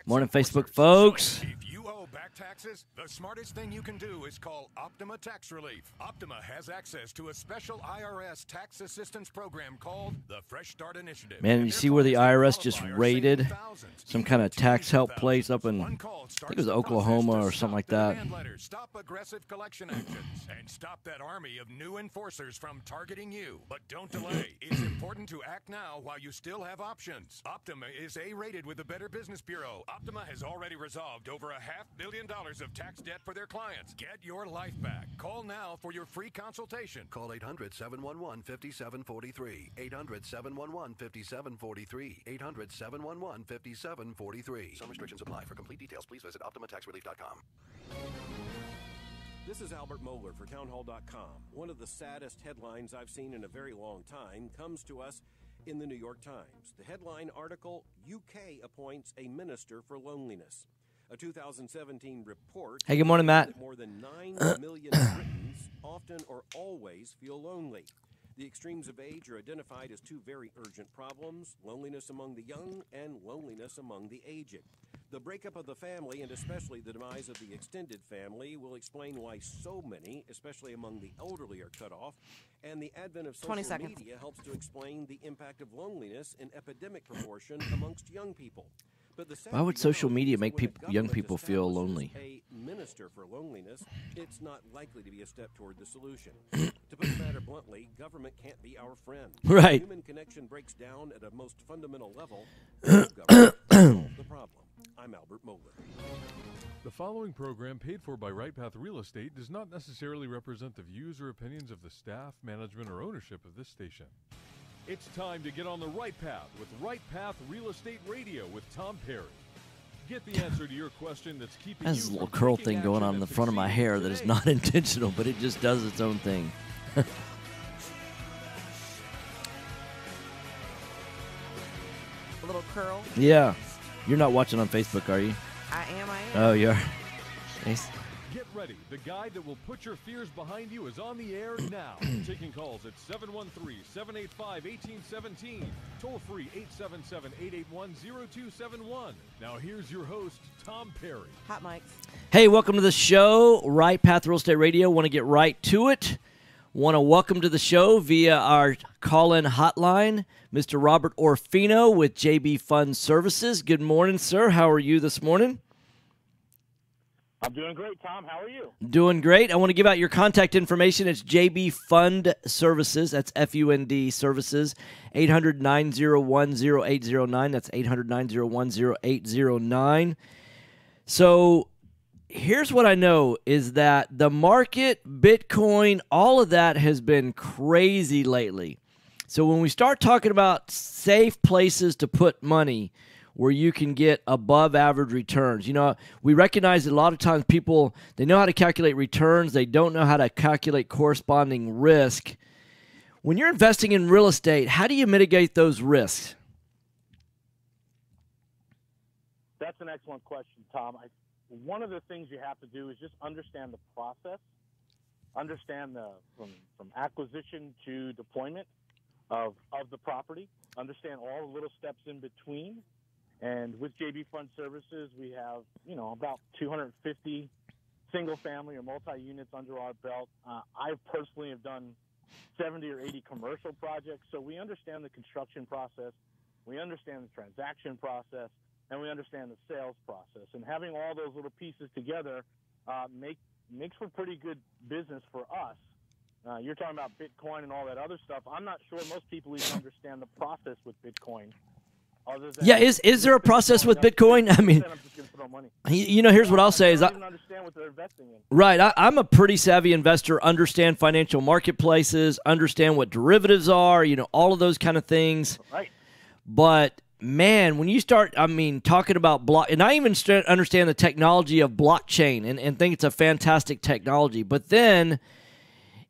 Morning, Facebook folks. If you owe back taxes, the smartest thing you can do is call Optima Tax Relief. Optima has access to a special IRS tax assistance program called the Fresh Start Initiative. Man, you see where the IRS just raided some kind of tax help place up in, I think it was Oklahoma or something like that. Stop aggressive collection actions and stop that army of new enforcers from targeting you. But don't delay. It's important to act now while you still have options. Optima is A-rated with the Better Business Bureau. Optima has already resolved over $500 million of tax debt for their clients. Get your life back. Call now for your free consultation. Call 800-711-5743. 800-711-5743. 800-711-5743. Some restrictions apply. For complete details, please visit OptimaTaxRelief.com. This is Albert Mohler for townhall.com. One of the saddest headlines I've seen in a very long time comes to us in the New York Times. The headline article, UK appoints a minister for loneliness. A 2017 report. Hey, good morning, Matt. More than 9 million Britons often or always feel lonely. The extremes of age are identified as two very urgent problems, loneliness among the young and loneliness among the aged. The breakup of the family, and especially the demise of the extended family, will explain why so many, especially among the elderly, are cut off. And the advent of social media helps to explain the impact of loneliness in epidemic proportion amongst young people. But why would social media make young people feel lonely? A minister for loneliness, it's not likely to be a step toward the solution. To put the matter bluntly, government can't be our friend. Right. Human connection breaks down at a most fundamental level. Government solve the problem. I'm Albert Mohler. The following program, paid for by Right Path Real Estate, does not necessarily represent the views or opinions of the staff, management, or ownership of this station. It's time to get on the right path with Right Path Real Estate Radio with Tom Perry. Get the answer to your question that's keeping There's a little curl thing going on in the front of my hair that is not intentional, but it just does its own thing. A little curl? Yeah. You're not watching on Facebook, are you? I am. Oh, you are. Nice. Get ready. The guide that will put your fears behind you is on the air now. Taking calls at 713-785-1817. Toll free 877-881-0271. Now here's your host, Tom Perry. Hot mics. Hey, welcome to the show. Right Path Real Estate Radio. Want to get right to it. Want to welcome to the show via our call-in hotline, Mr. Robert Orfino with JB Fund Services. Good morning, sir. How are you this morning? I'm doing great, Tom. How are you? Doing great. I want to give out your contact information. It's JB Fund Services. That's F-U-N-D Services. 800-901-0809. That's 800-901-0809. So here's what I know is that the market, Bitcoin, all of that has been crazy lately. So when we start talking about safe places to put money where you can get above average returns, you know, we recognize that a lot of times people, they know how to calculate returns. They don't know how to calculate corresponding risk. When you're investing in real estate, how do you mitigate those risks? That's an excellent question, Tom. One of the things you have to do is just understand the process, understand from acquisition to deployment of the property, understand all the little steps in between. And with JB Fund Services, we have, about 250 single-family or multi-units under our belt. I personally have done 70 or 80 commercial projects, so we understand the construction process, we understand the transaction process, and we understand the sales process. And having all those little pieces together makes for pretty good business for us. You're talking about Bitcoin and all that other stuff. I'm not sure most people even understand the process with Bitcoin. Yeah, is there a process with Bitcoin? I mean, here's what I'll say is, right, I'm a pretty savvy investor, understand financial marketplaces, understand what derivatives are, all of those kind of things. Right. But man, when you start, talking about and I even understand the technology of blockchain and think it's a fantastic technology. But then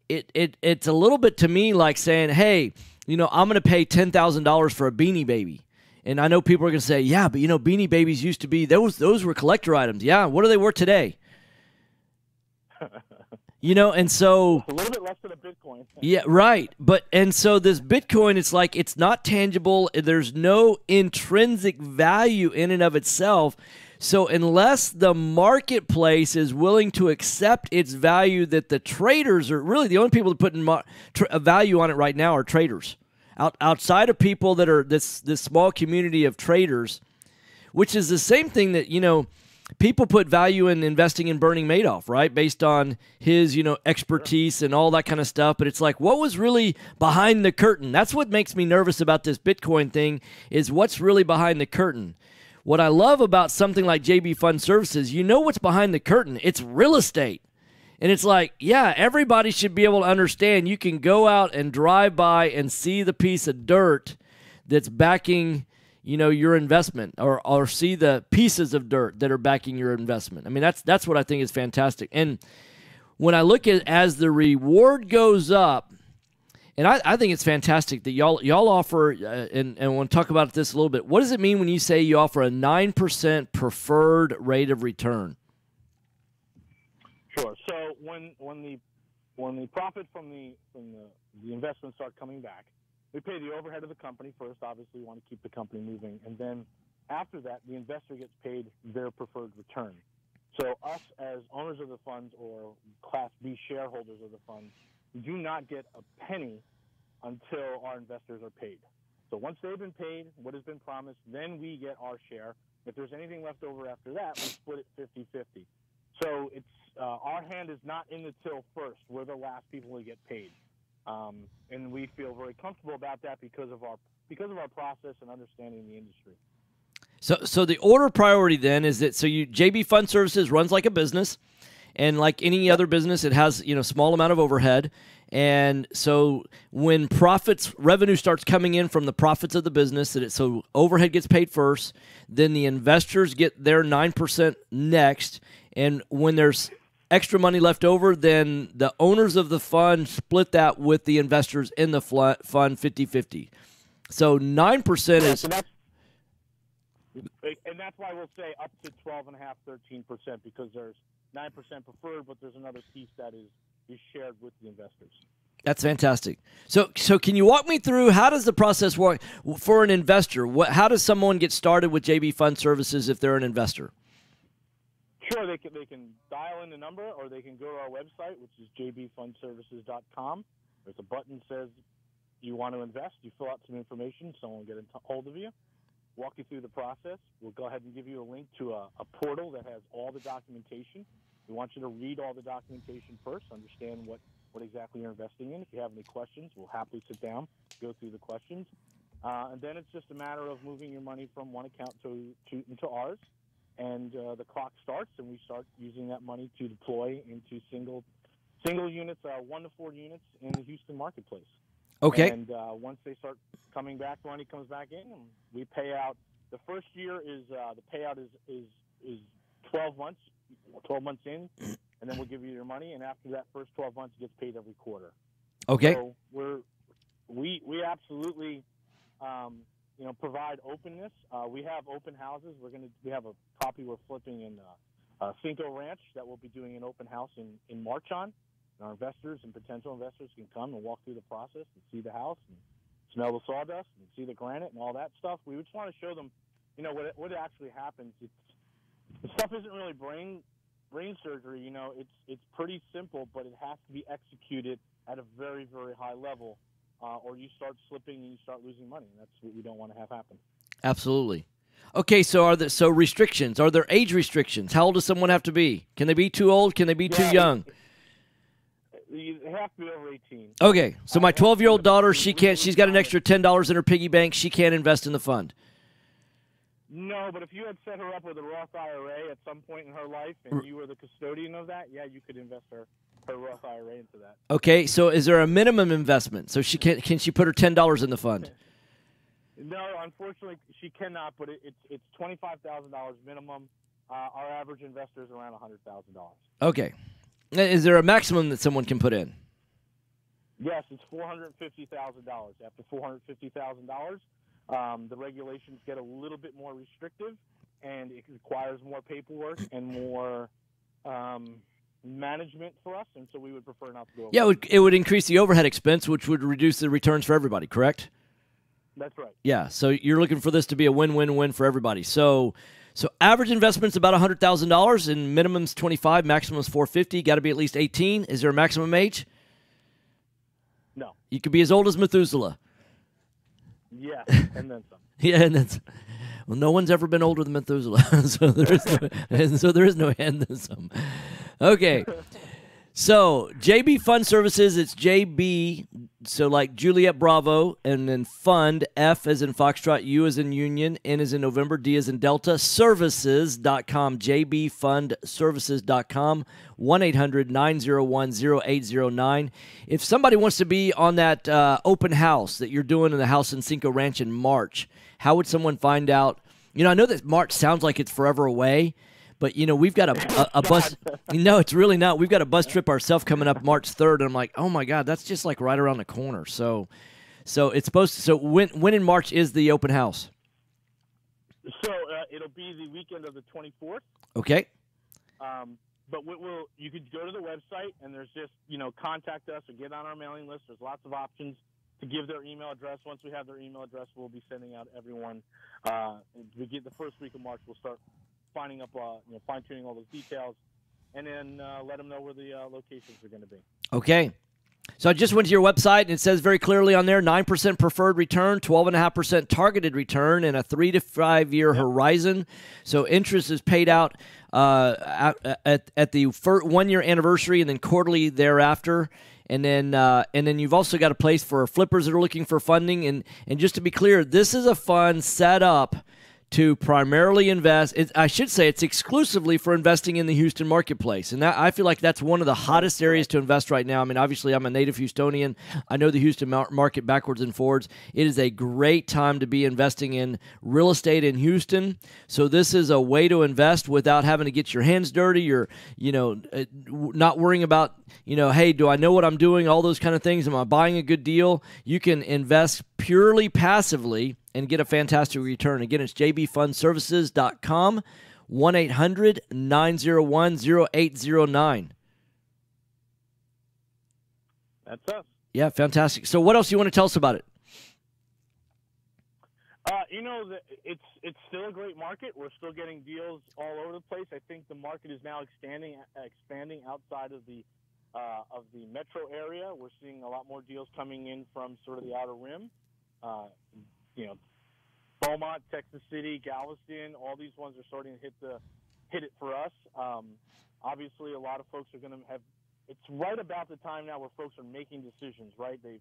it's a little bit to me like saying, hey, I'm going to pay $10,000 for a Beanie Baby. And I know people are going to say, yeah, but Beanie Babies used to be, those were collector items. Yeah, what are they worth today? And so a little bit less than a Bitcoin. Yeah, right. And so this Bitcoin, it's like it's not tangible. There's no intrinsic value in and of itself. So unless the marketplace is willing to accept its value, that the traders are really the only people that put a value on it right now are traders. Outside of people that are this small community of traders, which is the same thing that, people put value in investing in Bernie Madoff, right? Based on his, expertise and all that kind of stuff. But it's like, what was really behind the curtain? That's what makes me nervous about this Bitcoin thing, is what's really behind the curtain. What I love about something like JB Fund Services, what's behind the curtain. It's real estate. And it's like, yeah, everybody should be able to understand you can go out and drive by and see the piece of dirt that's backing your investment, or see the pieces of dirt that are backing your investment. I mean, that's what I think is fantastic. And when I look at as the reward goes up, and I think it's fantastic that y'all offer, and I want to talk about this a little bit. What does it mean when you say you offer a 9% preferred rate of return? Sure. So when the profit from the investments start coming back, we pay the overhead of the company first. Obviously, we want to keep the company moving. And then after that, the investor gets paid their preferred return. So us as owners of the funds or Class B shareholders of the funds do not get a penny until our investors are paid. So once they've been paid, what has been promised, then we get our share. If there's anything left over after that, we split it 50-50. So it's our hand is not in the till first. We're the last people to get paid. And we feel very comfortable about that because of our process and understanding the industry. So the order priority then is that JB Fund Services runs like a business, and like any other business, it has small amount of overhead. And so when revenue starts coming in from the profits of the business, so overhead gets paid first, then the investors get their 9% next, and when there's extra money left over, then the owners of the fund split that with the investors in the fund 50-50. So 9% is... And that's why we'll say up to 12.5%, 13%, because there's 9% preferred, but there's another piece that is shared with the investors. That's fantastic. So can you walk me through, how does the process work for an investor? How does someone get started with JB Fund Services if they're an investor? Sure, they can dial in the number, or they can go to our website, which is jbfundservices.com. There's a button that says you want to invest. You fill out some information. Someone will get in hold of you, walk you through the process. We'll go ahead and give you a link to a portal that has all the documentation. We want you to read all the documentation first, understand what exactly you're investing in. If you have any questions, we'll happily sit down, go through the questions. And then it's just a matter of moving your money from one account into ours. And the clock starts, and we start using that money to deploy into single units, 1 to 4 units in the Houston marketplace. Okay. And once they start coming back, money comes back in, and we pay out. The first year is the payout is 12 months, 12 months in, and then we'll give you your money. And after that first 12 months, it gets paid every quarter. Okay. So we absolutely. Provide openness. We have open houses. We have a property we're flipping in Cinco Ranch that we'll be doing an open house in March on. And our investors and potential investors can come and walk through the process and see the house and smell the sawdust and see the granite and all that stuff. We just want to show them, what actually happens. The stuff isn't really brain surgery. It's pretty simple, but it has to be executed at a very, very high level. Or you start slipping and you start losing money. That's what we don't want to have happen. Absolutely. Okay, so restrictions? Are there age restrictions? How old does someone have to be? Can they be too old? Can they be too young? You have to be over 18. Okay, so my 12-year-old daughter, she's got an extra $10 in her piggy bank. She can't invest in the fund. No, but if you had set her up with a Roth IRA at some point in her life and you were the custodian of that, yeah, you could invest her Roth IRA into that. Okay, so is there a minimum investment? So can she put her $10 in the fund? No, unfortunately, she cannot, but it's $25,000 minimum. Our average investor is around $100,000. Okay. Is there a maximum that someone can put in? Yes, it's $450,000. After $450,000, the regulations get a little bit more restrictive, and it requires more paperwork and more management for us, and so we would prefer not to go over. Yeah, it would increase the overhead expense, which would reduce the returns for everybody, correct? That's right. Yeah, so you're looking for this to be a win-win-win for everybody. So So average investment's about $100,000, and minimum's 25, maximum's 450. Got to be at least 18. Is there a maximum age? No. You could be as old as Methuselah. Yeah, and then some. Yeah, and that's well. No one's ever been older than Methuselah, so there is no, and so there is no end to some. Okay, so JB Fund Services. It's JB, so like Juliet Bravo, and then Fund, F as in Foxtrot, U as in Union, N as in November, D as in Delta. Services.com. JBFundServices.com. 1-800-901-0809. If somebody wants to be on that open house that you're doing in the house in Cinco Ranch in March, how would someone find out? You know, I know that March sounds like it's forever away, but, you know, we've got a bus. No, it's really not. We've got a bus trip ourselves coming up March 3rd, and I'm like, oh, my God, that's just like right around the corner. So it's supposed to. So when in March is the open house? So it'll be the weekend of the 24th. Okay. But you could go to the website, and there's just, you know, contact us or get on our mailing list. There's lots of options to give their email address. Once we have their email address, we'll be sending out everyone. We get the first week of March, we'll start fine-tuning all those details, and then let them know where the locations are going to be. Okay. So I just went to your website, and it says very clearly on there, 9% preferred return, 12.5% targeted return, and a 3 to 5 year horizon. So interest is paid out at the 1 year anniversary, and then quarterly thereafter. And then you've also got a place for flippers that are looking for funding. And just to be clear, this is a fund set up to primarily invest. I should say it's exclusively for investing in the Houston marketplace. And I feel like that's one of the hottest areas to invest right now. I mean, obviously, I'm a native Houstonian. I know the Houston market backwards and forwards. It is a great time to be investing in real estate in Houston. So this is a way to invest without having to get your hands dirty or, not worrying about, hey, do I know what I'm doing? All those kind of things. Am I buying a good deal? You can invest purely passively and get a fantastic return. Again, it's jbfundservices.com, 1-800-901-0809. That's us. Yeah, fantastic. So what else do you want to tell us about it? It's still a great market. We're still getting deals all over the place. I think the market is now expanding outside of the metro area. We're seeing a lot more deals coming in from sort of the outer rim. Beaumont, Texas City, Galveston, all these ones are starting to hit it for us. Obviously, a lot of folks are going to have. It's right about the time now where folks are making decisions. Right, they've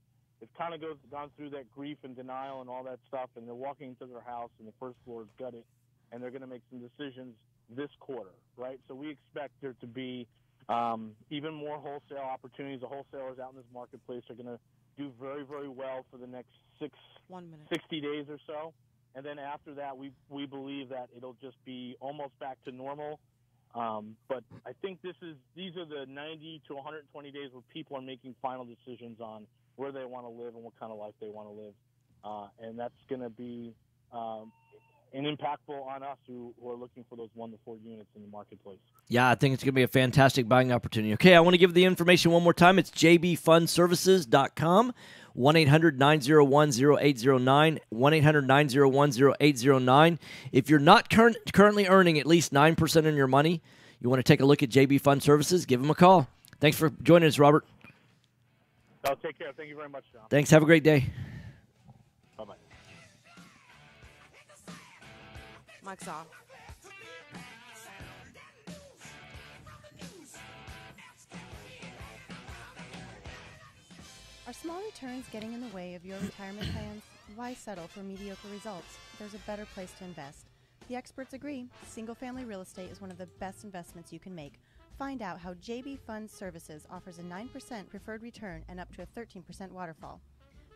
kind of gone through that grief and denial and all that stuff, and they're walking into their house and the first floor is gutted, and they're going to make some decisions this quarter. Right, so we expect there to be even more wholesale opportunities. The wholesalers out in this marketplace are going to do very, very well for the next 60 days or so. And then after that, we believe that it'll just be almost back to normal. But I think these are the 90 to 120 days where people are making final decisions on where they want to live and what kind of life they want to live. And that's going to be impactful on us who are looking for those 1 to 4 units in the marketplace. Yeah, I think it's going to be a fantastic buying opportunity. Okay, I want to give the information one more time. It's jbfundservices.com, 1-800-901-0809, 1-800-901-0809. If you're not currently earning at least 9% on your money, you want to take a look at JB Fund Services, give them a call. Thanks for joining us, Robert. Oh, take care. Thank you very much, John. Thanks. Have a great day. Bye-bye. Mike's off. Are small returns getting in the way of your retirement plans? Why settle for mediocre results? There's a better place to invest. The experts agree. Single-family real estate is one of the best investments you can make. Find out how JB Fund Services offers a 9% preferred return and up to a 13% waterfall.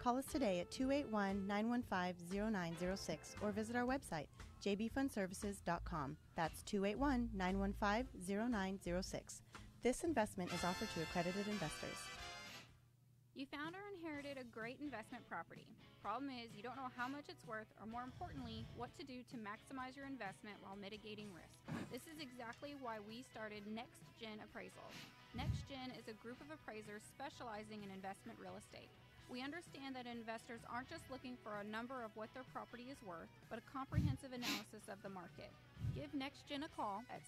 Call us today at 281-915-0906 or visit our website, jbfundservices.com. That's 281-915-0906. This investment is offered to accredited investors. You found or inherited a great investment property. Problem is, you don't know how much it's worth, or more importantly, what to do to maximize your investment while mitigating risk. This is exactly why we started Next Gen Appraisals. Next Gen is a group of appraisers specializing in investment real estate. We understand that investors aren't just looking for a number of what their property is worth, but a comprehensive analysis of the market. Give NextGen a call at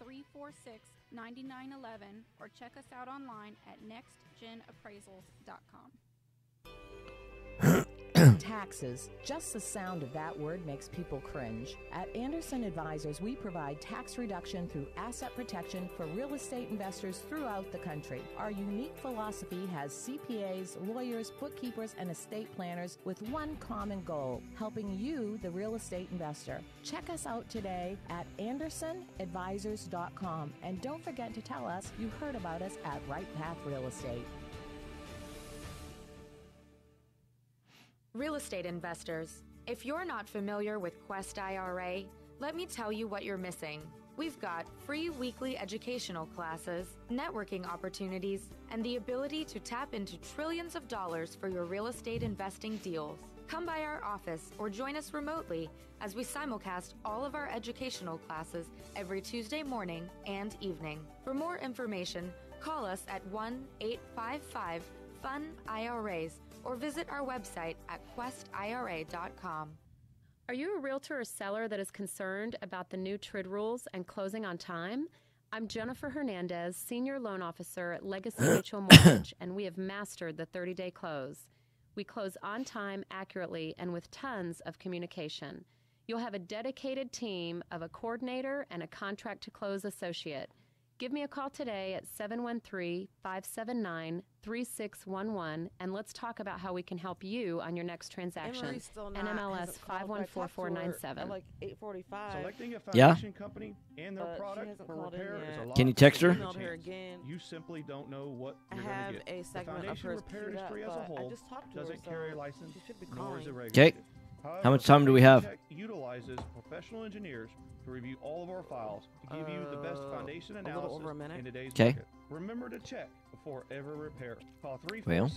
713-346-9911 or check us out online at nextgenappraisals.com. Taxes. Just the sound of that word makes people cringe. At Anderson Advisors, we provide tax reduction through asset protection for real estate investors throughout the country. Our unique philosophy has CPAs, lawyers, bookkeepers, and estate planners with one common goal, helping you, the real estate investor. Check us out today at AndersonAdvisors.com, and don't forget to tell us you heard about us at Right Path Real Estate. Real estate investors, if you're not familiar with Quest IRA, let me tell you what you're missing. We've got free weekly educational classes, networking opportunities, and the ability to tap into trillions of dollars for your real estate investing deals. Come by our office or join us remotely as we simulcast all of our educational classes every Tuesday morning and evening. For more information, call us at 1-855-FUN-IRAs or visit our website at questira.com. Are you a realtor or seller that is concerned about the new TRID rules and closing on time? I'm Jennifer Hernandez, Senior Loan Officer at Legacy Mutual Mortgage, and we have mastered the 30-day close. We close on time, accurately, and with tons of communication. You'll have a dedicated team of a coordinator and a contract-to-close associate. Give me a call today at 713-579-3611, and let's talk about how we can help you on your next transaction. NMLS 514497. Like 8:45. Selecting a foundation company and their product for repair is a lot. Can you text her? You simply don't know what I you're have going to get. a The segment of foundation hers repair queued up, industry as a but I whole just talked to her, doesn't so carry a license, she should be nor is it calling. regulated. Okay. How much time do we have? Foundation Check utilizes professional engineers to review all of our files to give you the best foundation a little analysis over a minute. in today's Okay. market. Remember to check before every repair. Call Well.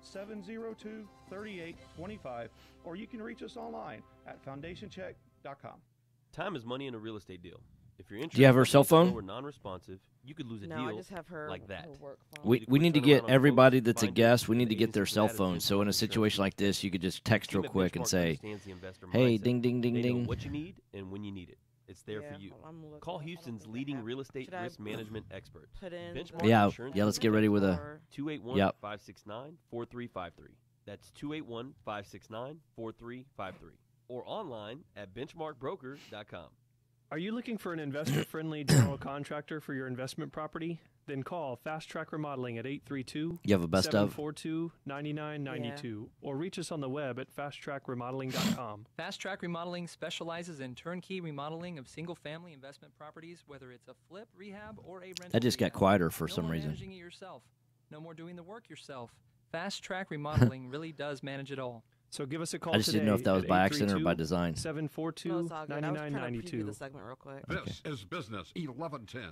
346-702-3825, or you can reach us online at foundationcheck.com. Time is money in a real estate deal. If you're interested, Do you have her cell phone? Or non-responsive, you could lose a No, deal I just have her, like that. her work phone. We need to get everybody that's a guest, we need to get their cell phone. So in a situation like this, you could just text real quick and say, hey, ding, ding, ding, They know ding. what you need and when you need it. It's there Yeah, for you. I'm looking. Call Houston's leading real estate Should I risk management expert. put in Benchmark Yeah, Insurance yeah, let's get ready with a... 281-569-4353. That's 281-569-4353. Or online at benchmarkbroker.com. Are you looking for an investor-friendly general contractor for your investment property? Then call Fast Track Remodeling at 832 You have a best of? 742-9992 or reach us on the web at fasttrackremodeling.com. Fast Track Remodeling specializes in turnkey remodeling of single-family investment properties, whether it's a flip, rehab, or a rental. That just got rehab. quieter for No some more reason. managing it yourself. No more doing the work yourself. Fast Track Remodeling really does manage it all. So give us a call I just didn't know if that was today by at accident or by design. 742 No, it's all good. I was trying to preview 9992. the segment real quick. This is Business 1110.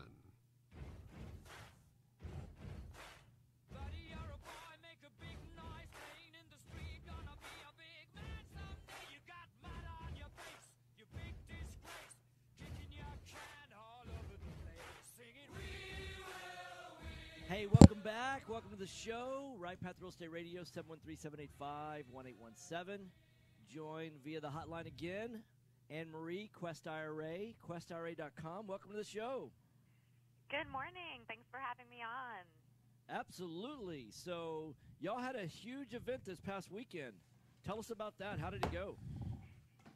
Hey, welcome back. Welcome to the show. Right Path Real Estate Radio, 713-785-1817. Joined via the hotline again. Anne-Marie, Quest IRA, questira.com. Welcome to the show. Good morning. Thanks for having me on. Absolutely. So, y'all had a huge event this past weekend. Tell us about that. How did it go?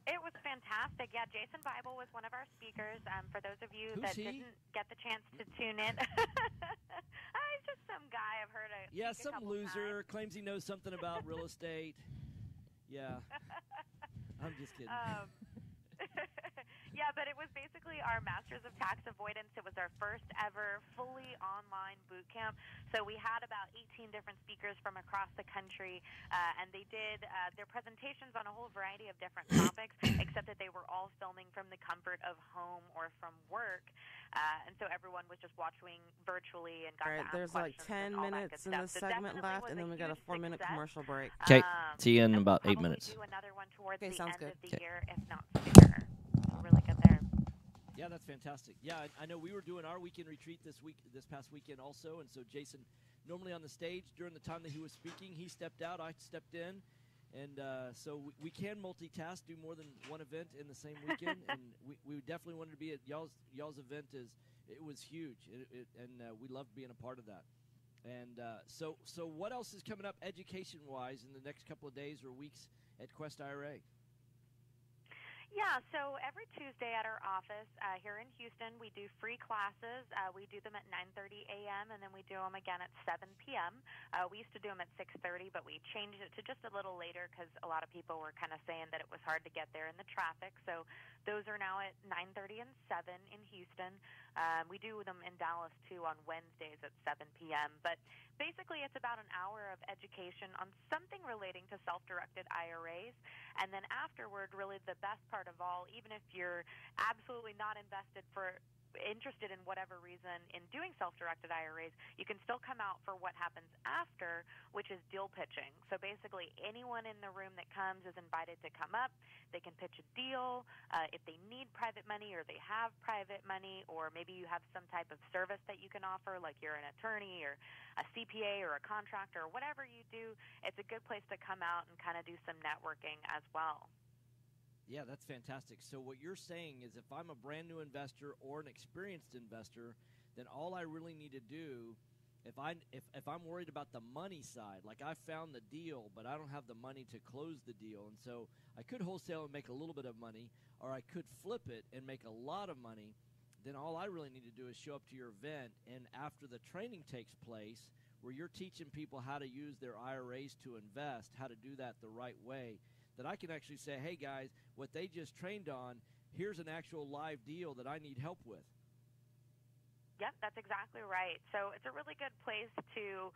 It was fantastic. Yeah, Jason Bible was one of our speakers. For those of you Who's that he? didn't get the chance to tune in, he's just some guy I've heard. Yeah, speak a some couple loser times. claims he knows something about real estate. Yeah. I'm just kidding. Yeah, but it was basically our Masters of Tax Avoidance. It was our first ever fully online boot camp. So we had about 18 different speakers from across the country, and they did their presentations on a whole variety of different topics, except that they were all filming from the comfort of home or from work. And so everyone was just watching virtually and got All right, to ask there's like questions 10 and all that minutes good in this stuff. So segment definitely left, was and then we got a huge 4-minute success. commercial break. Okay, see you in about 8 minutes. Do another one towards Okay, the sounds end good. of the Okay. year, if not sooner. Really good there. Yeah, that's fantastic. Yeah, I know we were doing our weekend retreat this past weekend also, and so Jason normally on the stage during the time that he was speaking. He stepped out, I stepped in, and so we can multitask, do more than one event in the same weekend, and we definitely wanted to be at y'all's event. It was huge, and we loved being a part of that. And so what else is coming up education-wise in the next couple of days or weeks at Quest IRA? Yeah, so every Tuesday at our office here in Houston, we do free classes. We do them at 9:30 a.m. and then we do them again at 7 p.m. We used to do them at 6:30, but we changed it to just a little later because a lot of people were kind of saying that it was hard to get there in the traffic. So those are now at 9:30 and 7 in Houston. We do them in Dallas too on Wednesdays at 7 p.m. But basically, it's about an hour of education on something relating to self-directed IRAs. And then afterward, really the best part of all, even if you're absolutely not interested in whatever reason in doing self-directed IRAs, you can still come out for what happens after, which is deal pitching. So basically anyone in the room that comes is invited to come up. They can pitch a deal if they need private money or they have private money, or maybe you have some type of service that you can offer, like you're an attorney or a CPA or a contractor or whatever you do. It's a good place to come out and kind of do some networking as well. Yeah, that's fantastic. So what you're saying is if I'm a brand new investor or an experienced investor, then all I really need to do, if I'm worried about the money side, like I found the deal, but I don't have the money to close the deal, and so I could wholesale and make a little bit of money, or I could flip it and make a lot of money, then all I really need to do is show up to your event, and after the training takes place, where you're teaching people how to use their IRAs to invest, how to do that the right way, that I can actually say, hey guys, what they just trained on, here's an actual live deal that I need help with. Yep, that's exactly right. So it's a really good place to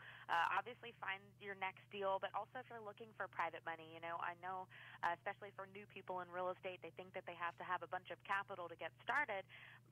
obviously find your next deal, but also if you're looking for private money. You know, I know, especially for new people in real estate, they think that they have to have a bunch of capital to get started.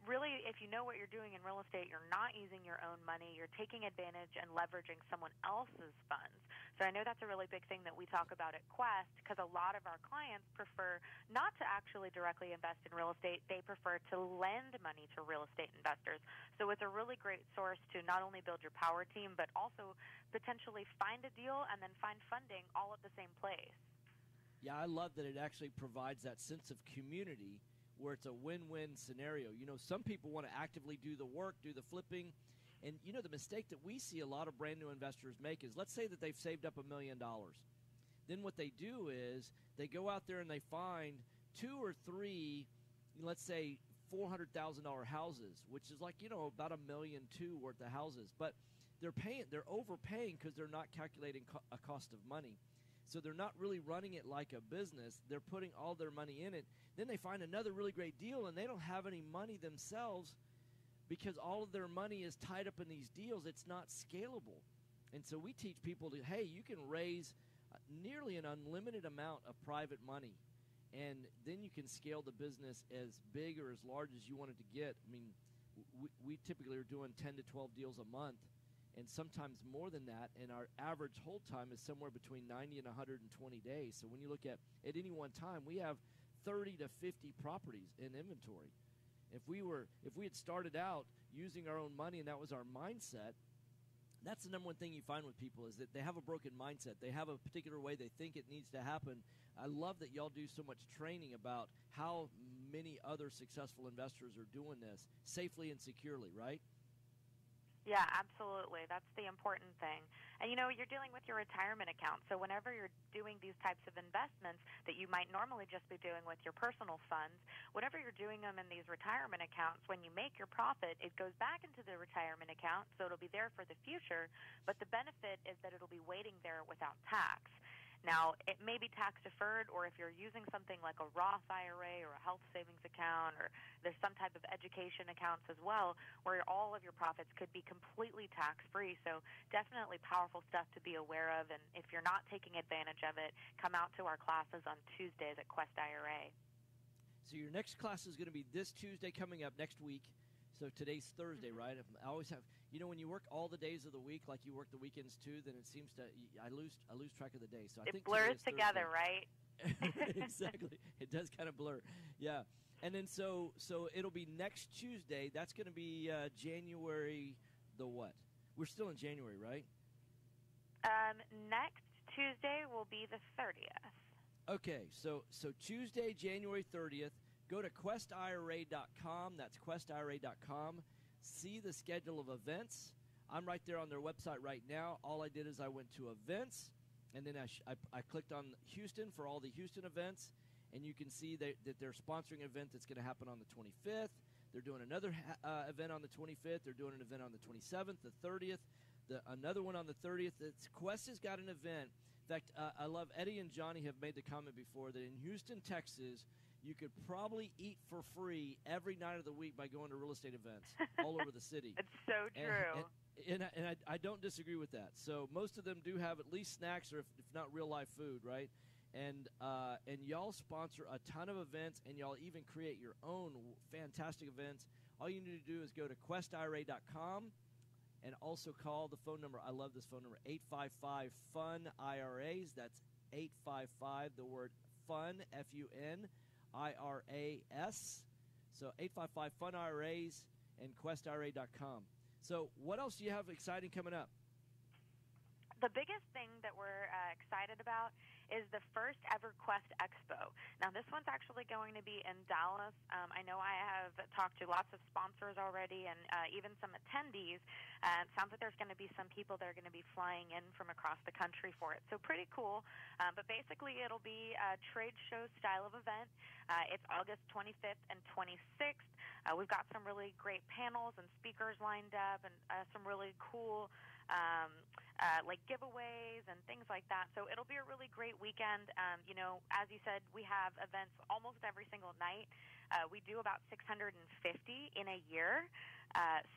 Really, if you know what you're doing in real estate, you're not using your own money. You're taking advantage and leveraging someone else's funds. So I know that's a really big thing that we talk about at Quest, because a lot of our clients prefer not to actually directly invest in real estate. They prefer to lend money to real estate investors. So it's a really great source to not only build your power team, but also potentially find a deal and then find funding all at the same place. Yeah, I love that it actually provides that sense of community where it's a win-win scenario. You know, some people want to actively do the work, do the flipping, and you know the mistake that we see a lot of brand new investors make is, let's say that they've saved up $1 million. Then what they do is they go out there and they find 2 or 3, let's say $400,000 houses, which is like, you know, about $1.2 million worth of houses, but they're overpaying because they're not calculating a cost of money. So they're not really running it like a business. They're putting all their money in it. Then they find another really great deal, and they don't have any money themselves because all of their money is tied up in these deals. It's not scalable. And so we teach people to, hey, you can raise nearly an unlimited amount of private money, and then you can scale the business as big or as large as you want it to get. I mean, we typically are doing 10 to 12 deals a month, and sometimes more than that, and our average hold time is somewhere between 90 and 120 days. So when you look at any one time, we have 30 to 50 properties in inventory. If we had started out using our own money and that was our mindset, that's the number one thing you find with people is that they have a broken mindset. They have a particular way they think it needs to happen. I love that y'all do so much training about how many other successful investors are doing this safely and securely, right? Yeah, absolutely. That's the important thing. And, you know, you're dealing with your retirement account. So whenever you're doing these types of investments that you might normally just be doing with your personal funds, whenever you're doing them in these retirement accounts, when you make your profit, it goes back into the retirement account, so it'll be there for the future. But the benefit is that it'll be waiting there without tax. Now, it may be tax deferred, or if you're using something like a Roth IRA or a health savings account, or there's some type of education accounts as well, where all of your profits could be completely tax-free. So definitely powerful stuff to be aware of. And if you're not taking advantage of it, come out to our classes on Tuesdays at Quest IRA. So your next class is going to be this Tuesday coming up next week. So today's Thursday, right? I always have, you know, when you work all the days of the week, like you work the weekends too, then it seems to I lose track of the day. So I think it blurs together, Thursday. Right? Exactly. It does kind of blur. Yeah. And then so it'll be next Tuesday. That's going to be January the what? We're still in January, right? Next Tuesday will be the 30th. Okay, so Tuesday, January 30th, go to questira.com. That's questira.com. See the schedule of events. I'm right there on their website right now. All I did is I went to events, and then I clicked on Houston for all the Houston events, and you can see that they're sponsoring an event that's going to happen on the 25th. They're doing another event on the 25th. They're doing an event on the 27th, the 30th, another one on the 30th. Quest has got an event. In fact, I love Eddie and Johnny have made the comment before that in Houston, Texas, you could probably eat for free every night of the week by going to real estate events all over the city. It's so true. And I don't disagree with that. So most of them do have at least snacks or if not real life food, right? And y'all sponsor a ton of events, and y'all even create your own fantastic events. All you need to do is go to questira.com and also call the phone number. I love this phone number, 855-FUN-IRAs. That's 855, the word FUN, FUN-IRAS. So 855-FUN-IRAs and questira.com. So what else do you have exciting coming up? The biggest thing that we're excited about is the first ever Quest Expo. Now, this one's actually going to be in Dallas. I know I have talked to lots of sponsors already and even some attendees. It sounds like there's going to be some people that are going to be flying in from across the country for it. So pretty cool. But basically, it'll be a trade show style of event. It's August 25th and 26th. We've got some really great panels and speakers lined up and some really cool like giveaways and things like that. So it'll be a really great weekend. You know, as you said, we have events almost every single night. We do about 650 in a year.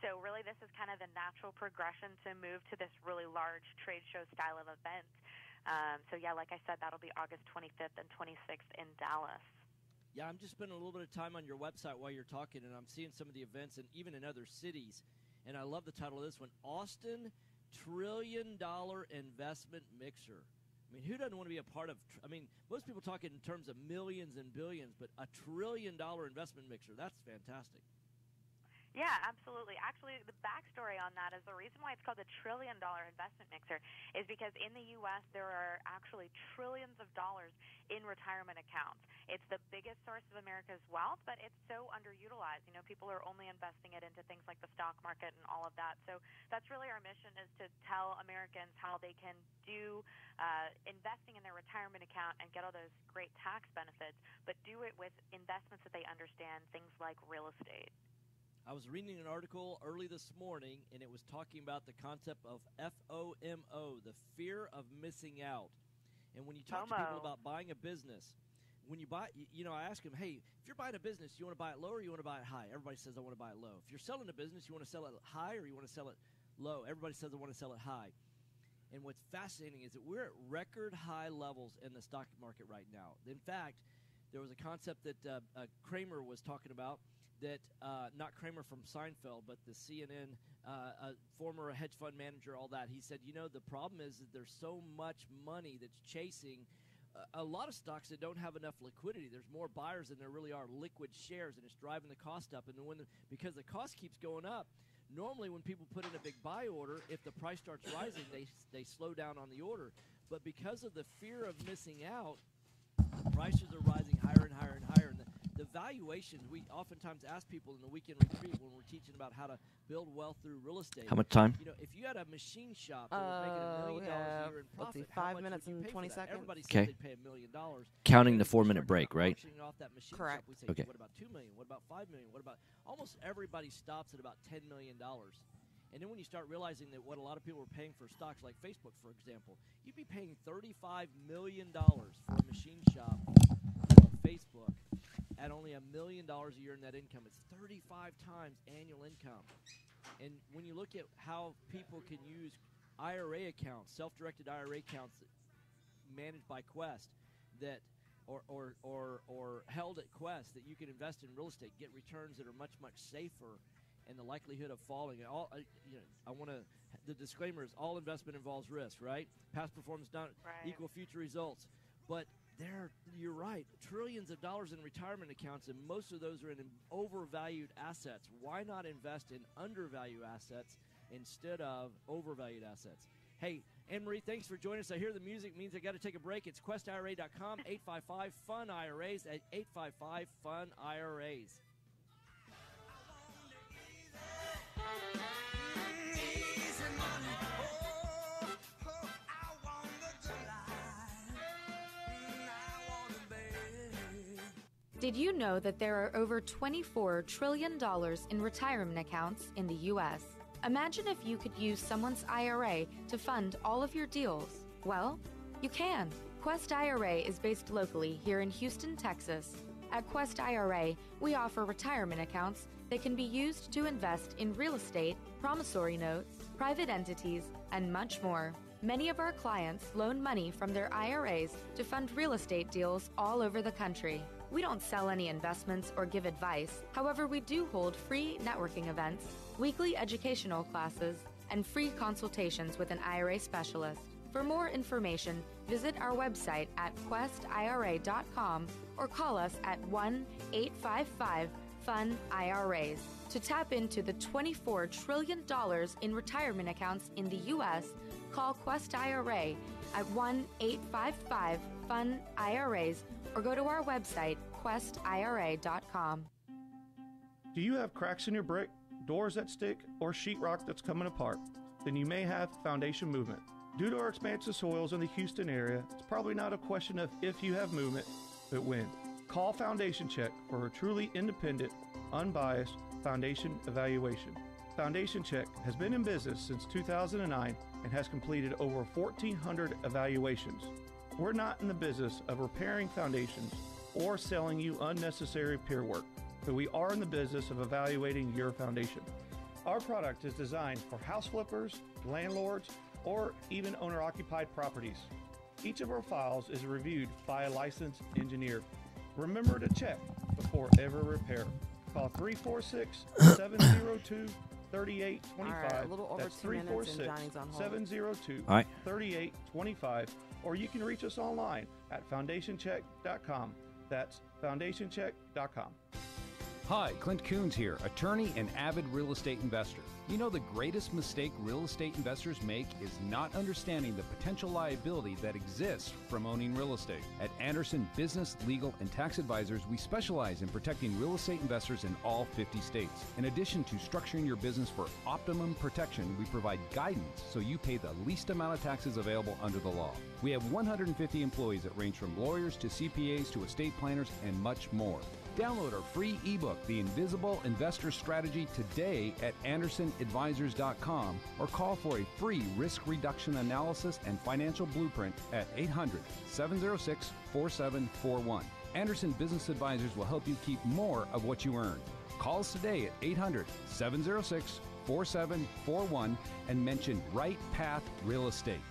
So really this is kind of the natural progression to move to this really large trade show style of event. So yeah, like I said, that'll be August 25th and 26th in Dallas. Yeah, I'm just spending a little bit of time on your website while you're talking, and I'm seeing some of the events and even in other cities. And I love the title of this one, Austin $1 Trillion Investment Mixer. I mean, who doesn't want to be a part of, most people talk in terms of millions and billions, but $1 trillion investment mixer, that's fantastic. Yeah, absolutely. Actually, the backstory on that is the reason why it's called the $1 trillion investment mixer is because in the U.S. there are actually trillions of dollars in retirement accounts. It's the biggest source of America's wealth, but it's so underutilized. You know, people are only investing it into things like the stock market and all of that. So that's really our mission, is to tell Americans how they can do investing in their retirement account and get all those great tax benefits, but do it with investments that they understand, things like real estate. I was reading an article early this morning, and it was talking about the concept of FOMO, the fear of missing out. And when you talk to people about buying a business, when you buy, I ask them, hey, if you're buying a business, you want to buy it low or you want to buy it high? Everybody says, I want to buy it low. If you're selling a business, you want to sell it high or you want to sell it low? Everybody says, I want to sell it high. And what's fascinating is that we're at record high levels in the stock market right now. In fact, there was a concept that Kramer was talking about, that not Kramer from Seinfeld, but the CNN former hedge fund manager, all that. He said, the problem is that there's so much money that's chasing a lot of stocks that don't have enough liquidity. There's more buyers than there really are liquid shares, and it's driving the cost up. And because the cost keeps going up, normally when people put in a big buy order, if the price starts rising, they slow down on the order. But because of the fear of missing out, prices are rising higher and higher and higher. And the valuations, we oftentimes ask people in the weekend retreat when we're teaching about how to build wealth through real estate. How much time? If you had a machine shop that was making $1 million a year in profit, how much 5 minutes would you and pay 20 for that? seconds. Everybody said they'd pay $1 million. Counting the 4-minute break, right? Off that machine Correct. shop, we say, Okay. what about $2 million? What about $5 million? What about almost everybody stops at about $10 million. And then when you start realizing that what a lot of people are paying for stocks like Facebook, for example, you'd be paying $35 million for a machine shop on Facebook at only $1 million a year in net income. It's 35 times annual income. And when you look at how people can use IRA accounts, self-directed IRA accounts managed by Quest, that or held at Quest, that you can invest in real estate, get returns that are much, much safer, and the likelihood of falling. And the disclaimer is all investment involves risk, right? Past performance not equal future results. But you're right, trillions of dollars in retirement accounts, and most of those are in overvalued assets. Why not invest in undervalued assets instead of overvalued assets? Hey, Anne-Marie, thanks for joining us. I hear the music means I got to take a break. It's questira.com, 855-FUN-IRAs at 855-FUN-IRAs. Did you know that there are over $24 trillion in retirement accounts in the U.S.? Imagine if you could use someone's IRA to fund all of your deals. Well, you can. Quest IRA is based locally here in Houston, Texas. At Quest IRA, we offer retirement accounts that can be used to invest in real estate, promissory notes, private entities, and much more. Many of our clients loan money from their IRAs to fund real estate deals all over the country. We don't sell any investments or give advice. However, we do hold free networking events, weekly educational classes, and free consultations with an IRA specialist. For more information, visit our website at questira.com or call us at 1-855-FUN-IRAs. To tap into the $24 trillion in retirement accounts in the U.S., call Quest IRA at 1-855-FUN-IRAs or go to our website, questira.com. Do you have cracks in your brick, doors that stick, or sheetrock that's coming apart? Then you may have foundation movement. Due to our expansive soils in the Houston area, it's probably not a question of if you have movement, but when. Call Foundation Check for a truly independent, unbiased foundation evaluation. Foundation Check has been in business since 2009 and has completed over 1,400 evaluations. We're not in the business of repairing foundations or selling you unnecessary peer work, but we are in the business of evaluating your foundation. Our product is designed for house flippers, landlords, or even owner-occupied properties. Each of our files is reviewed by a licensed engineer. Remember to check before ever repair. Call 346-702-3825. All right, a little over That's 2 minutes and Johnny's on hold. 346-702-3825. Or you can reach us online at foundationcheck.com. That's foundationcheck.com. Hi, Clint Coons here, attorney and avid real estate investor. You know, the greatest mistake real estate investors make is not understanding the potential liability that exists from owning real estate. At Anderson Business, Legal, and Tax Advisors, we specialize in protecting real estate investors in all 50 states. In addition to structuring your business for optimum protection, we provide guidance so you pay the least amount of taxes available under the law. We have 150 employees that range from lawyers to CPAs to estate planners and much more. Download our free ebook, The Invisible Investor Strategy, today at AndersonAdvisors.com or call for a free risk reduction analysis and financial blueprint at 800-706-4741. Anderson Business Advisors will help you keep more of what you earn. Call us today at 800-706-4741 and mention Right Path Real Estate.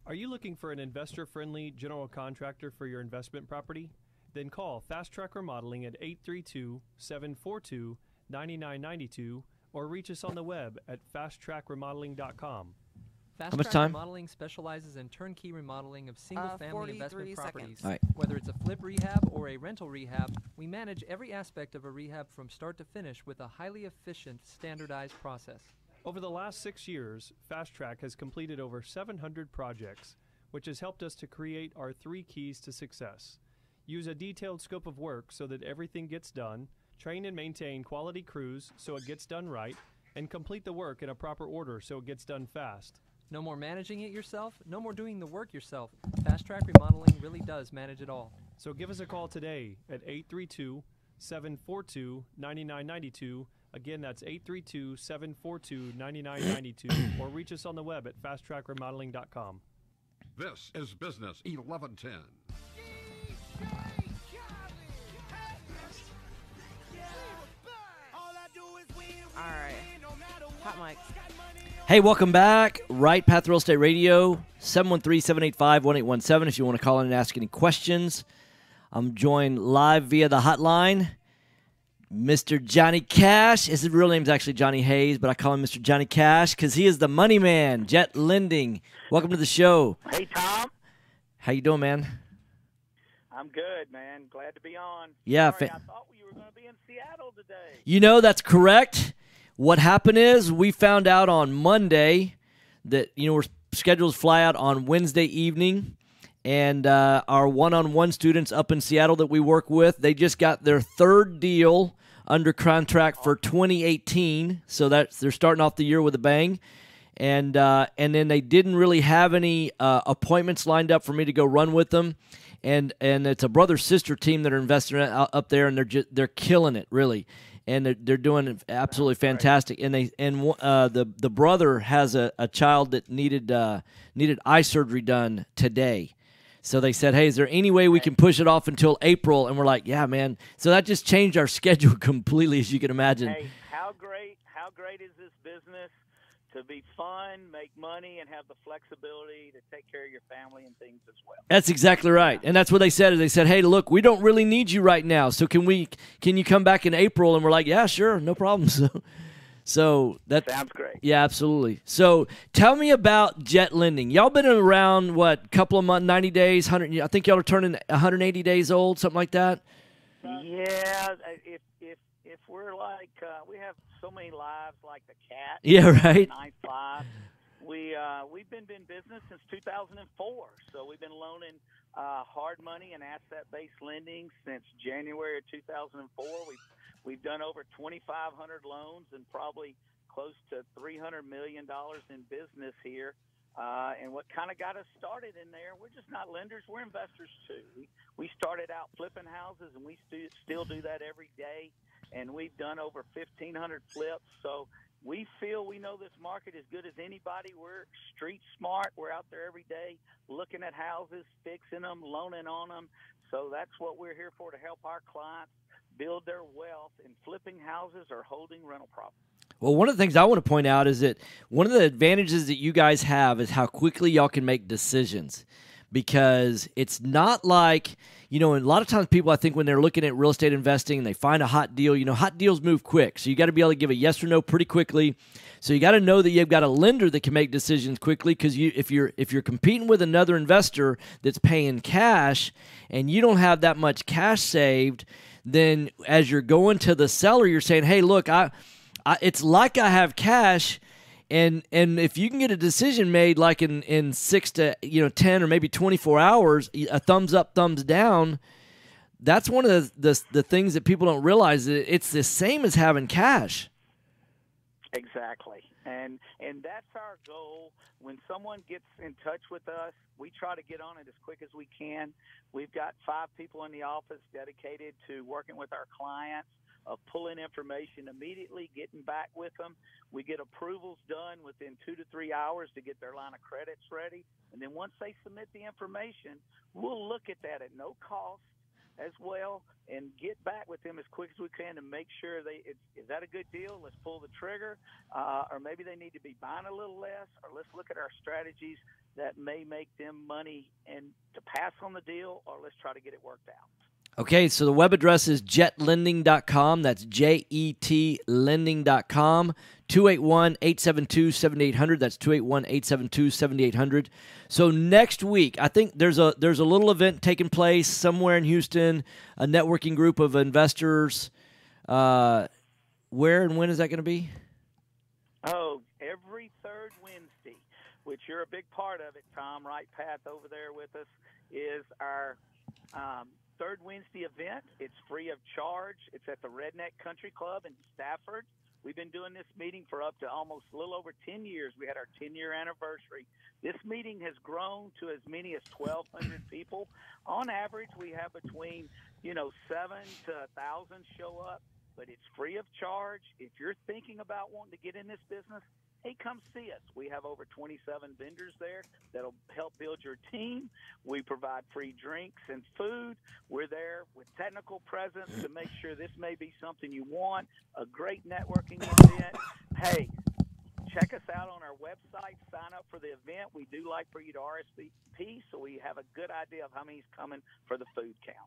Are you looking for an investor-friendly general contractor for your investment property? Then call Fast Track Remodeling at 832-742-9992 or reach us on the web at fasttrackremodeling.com. Fast much Track time? Remodeling specializes in turnkey remodeling of single-family 43 investment seconds. properties. All right. Whether it's a flip rehab or a rental rehab, we manage every aspect of a rehab from start to finish with a highly efficient, standardized process. Over the last 6 years, Fast Track has completed over 700 projects, which has helped us to create our 3 keys to success. Use a detailed scope of work so that everything gets done, train and maintain quality crews so it gets done right, and complete the work in a proper order so it gets done fast. No more managing it yourself, no more doing the work yourself. Fast Track Remodeling really does manage it all. So give us a call today at 832-742-9992. Again, that's 832-742-9992, or reach us on the web at fasttrackremodeling.com. This is Business 1110. All right. Hot mics. Hey, welcome back. Right Path Real Estate Radio, 713-785-1817 if you want to call in and ask any questions. I'm joined live via the hotline. Mr. Johnny Cash. His real name's actually Johnny Hayes, but I call him Mr. Johnny Cash because he is the money man, Jet Lending. Welcome to the show. Hey, Tom. How you doing, man? I'm good, man. Glad to be on. Yeah. Sorry, I thought you were going to be in Seattle today. You know, that's correct. what happened is we found out on Monday that, we're scheduled to fly out on Wednesday evening. And our one-on-one students up in Seattle that we work with, they just got their third deal under contract for 2018. So they're starting off the year with a bang. And then they didn't really have any appointments lined up for me to go run with them. And it's a brother-sister team that are investing up there, and they're killing it, really. And they're doing absolutely fantastic. And the brother has a child that needed eye surgery done today. So they said, hey, is there any way we can push it off until April? And we're like, yeah, man. So that just changed our schedule completely, as you can imagine. Hey, how great is this business to be fun, make money, and have the flexibility to take care of your family and things as well? That's exactly right. And that's what they said. They said, hey, look, we don't really need you right now. So can you come back in April? And we're like, yeah, sure, no problem. So that sounds great. Yeah, absolutely. So tell me about Jet Lending. Y'all been around, what, couple of months, 90 days, 100? I think y'all are turning 180 days old, something like that. Yeah, if we're like we have so many lives like the cat. Yeah, right. 9-5. We've been in business since 2004, so we've been loaning hard money and asset-based lending since January of 2004. We've done over 2,500 loans and probably close to $300 million in business here. And what kind of got us started in there, we're just not lenders, we're investors too. We started out flipping houses, and we still do that every day. And we've done over 1,500 flips. So we feel we know this market as good as anybody. We're street smart. We're out there every day looking at houses, fixing them, loaning on them. So that's what we're here for, to help our clients build their wealth in flipping houses or holding rental property. Well, one of the things I want to point out is that one of the advantages that you guys have is how quickly y'all can make decisions, because it's not like, and a lot of times people, I think, when they're looking at real estate investing and they find a hot deal, hot deals move quick. So you got to be able to give a yes or no pretty quickly. So you got to know that you've got a lender that can make decisions quickly, because if you're competing with another investor that's paying cash and you don't have that much cash saved, then as you're going to the seller, you're saying, hey, look, it's like I have cash, and if you can get a decision made like in 6 to 10 or maybe 24 hours, a thumbs up, thumbs down, that's one of the things that people don't realize. It's the same as having cash. Exactly. And that's our goal. When someone gets in touch with us, we try to get on it as quick as we can. We've got 5 people in the office dedicated to working with our clients, of pulling information immediately, getting back with them. We get approvals done within 2 to 3 hours to get their line of credits ready. And then once they submit the information, we'll look at that at no cost as well and get back with them as quick as we can to make sure is that a good deal? Let's pull the trigger. Or maybe they need to be buying a little less, or let's look at our strategies that may make them money and to pass on the deal, or let's try to get it worked out. Okay, so the web address is jetlending.com. That's jetlending.com. 281-872-7800. That's 281-872-7800. So next week, I think there's a little event taking place somewhere in Houston, a networking group of investors. Where and when is that going to be? Oh, every third Wednesday, which you're a big part of it, Tom. Right Path over there with us is our third Wednesday event. It's free of charge. It's at the Redneck Country Club in Stafford. We've been doing this meeting for up to almost a little over 10 years. We had our 10-year anniversary. This meeting has grown to as many as 1,200 people. On average, we have between 7 to 1,000 show up, but it's free of charge. If you're thinking about wanting to get in this business, hey, come see us. We have over 27 vendors there that'll help build your team. We provide free drinks and food. We're there with technical presence to make sure this may be something you want, a great networking event. Hey, check us out on our website. Sign up for the event. We do like for you to RSVP so we have a good idea of how many's coming for the food count.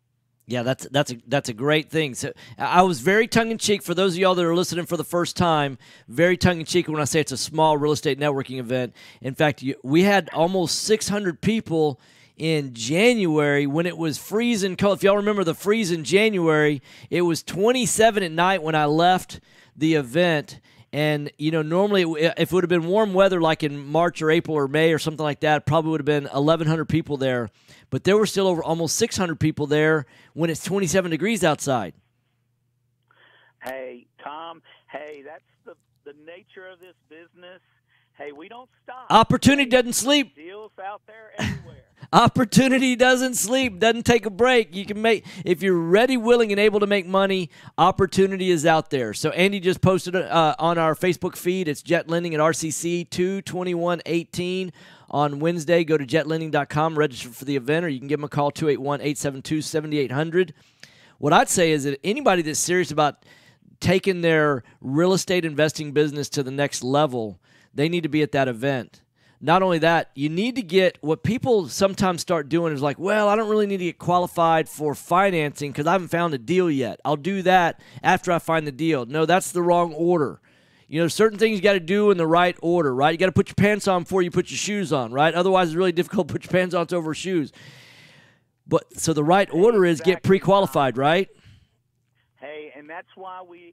Yeah, that's a great thing. So I was very tongue-in-cheek for those of y'all that are listening for the first time, very tongue-in-cheek when I say it's a small real estate networking event. In fact, we had almost 600 people in January when it was freezing cold. If y'all remember the freeze in January, it was 27 at night when I left the event, And, normally if it would have been warm weather like in March or April or May or something like that, probably would have been 1,100 people there. But there were still over almost 600 people there when it's 27 degrees outside. Hey, Tom, that's the nature of this business. Hey, we don't stop. Opportunity doesn't sleep. Deals out there everywhere. Opportunity doesn't sleep, doesn't take a break. You can if you're ready, willing, and able to make money, opportunity is out there. So Andy just posted on our Facebook feed. It's Jet Lending at RCC 22118 on Wednesday. Go to jetlending.com, register for the event, or you can give them a call, 281-872-7800. What I'd say is that anybody that's serious about taking their real estate investing business to the next level, they need to be at that event. Not only that, you need to get what people sometimes start doing is like, well, I don't really need to get qualified for financing because I haven't found a deal yet. I'll do that after I find the deal. No, that's the wrong order. Certain things you got to do in the right order, right? You got to put your pants on before you put your shoes on, right? Otherwise, it's really difficult to put your pants on over shoes. So the right order is get pre-qualified, right? Hey, and that's why we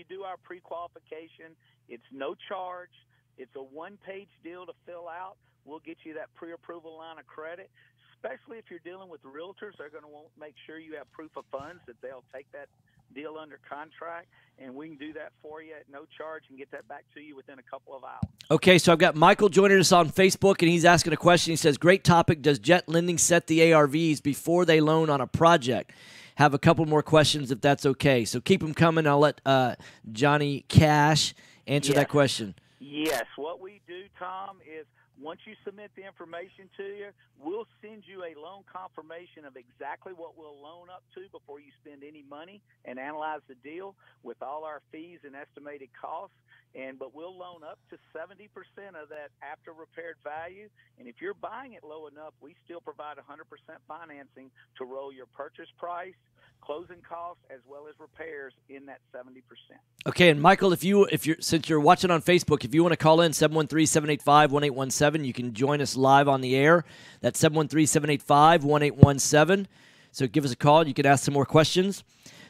do our pre-qualification. It's no charge. It's a one-page deal to fill out. We'll get you that pre-approval line of credit, especially if you're dealing with realtors. They're going to want to make sure you have proof of funds that they'll take that deal under contract, and we can do that for you at no charge and get that back to you within a couple of hours. Okay, so I've got Michael joining us on Facebook, and he's asking a question. He says, great topic. Does Jet Lending set the ARVs before they loan on a project? Have a couple more questions if that's okay. So keep them coming. I'll let Johnny Cash answer that question. Yes. What we do, Tom, is once you submit the information to you, we'll send you a loan confirmation of exactly what we'll loan up to before you spend any money and analyze the deal with all our fees and estimated costs. But we'll loan up to 70% of that after repaired value. And if you're buying it low enough, we still provide 100% financing to roll your purchase price, closing costs, as well as repairs in that 70%. Okay, and Michael, since you're watching on Facebook, if you want to call in 713-785-1817, you can join us live on the air. That's 713-785-1817. So give us a call. You can ask some more questions.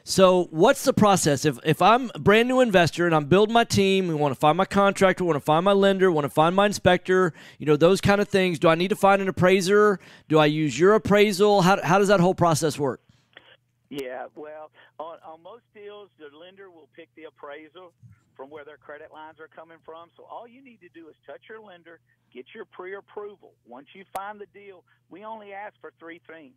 So what's the process? If I'm a brand new investor and I'm building my team, we want to find my contractor, want to find my lender, want to find my inspector, those kind of things. Do I need to find an appraiser? Do I use your appraisal? How does that whole process work? Yeah, well, on most deals, the lender will pick the appraisal from where their credit lines are coming from. So all you need to do is touch your lender, get your pre-approval. Once you find the deal, we only ask for three things: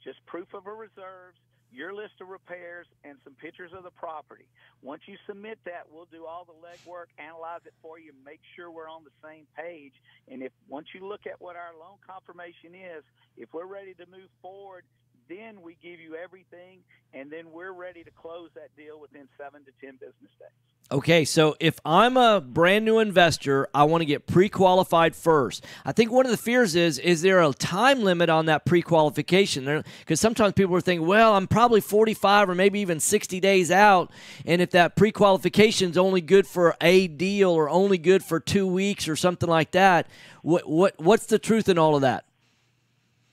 just proof of a reserves, your list of repairs, and some pictures of the property. Once you submit that, we'll do all the legwork, analyze it for you, make sure we're on the same page. And once you look at what our loan confirmation is, if we're ready to move forward, then we give you everything, and then we're ready to close that deal within 7 to 10 business days. Okay, so if I'm a brand new investor, I want to get pre-qualified first. I think one of the fears is there a time limit on that pre-qualification? Because sometimes people are thinking, well, I'm probably 45 or maybe even 60 days out, and if that pre-qualification is only good for a deal or only good for 2 weeks or something like that, what's the truth in all of that?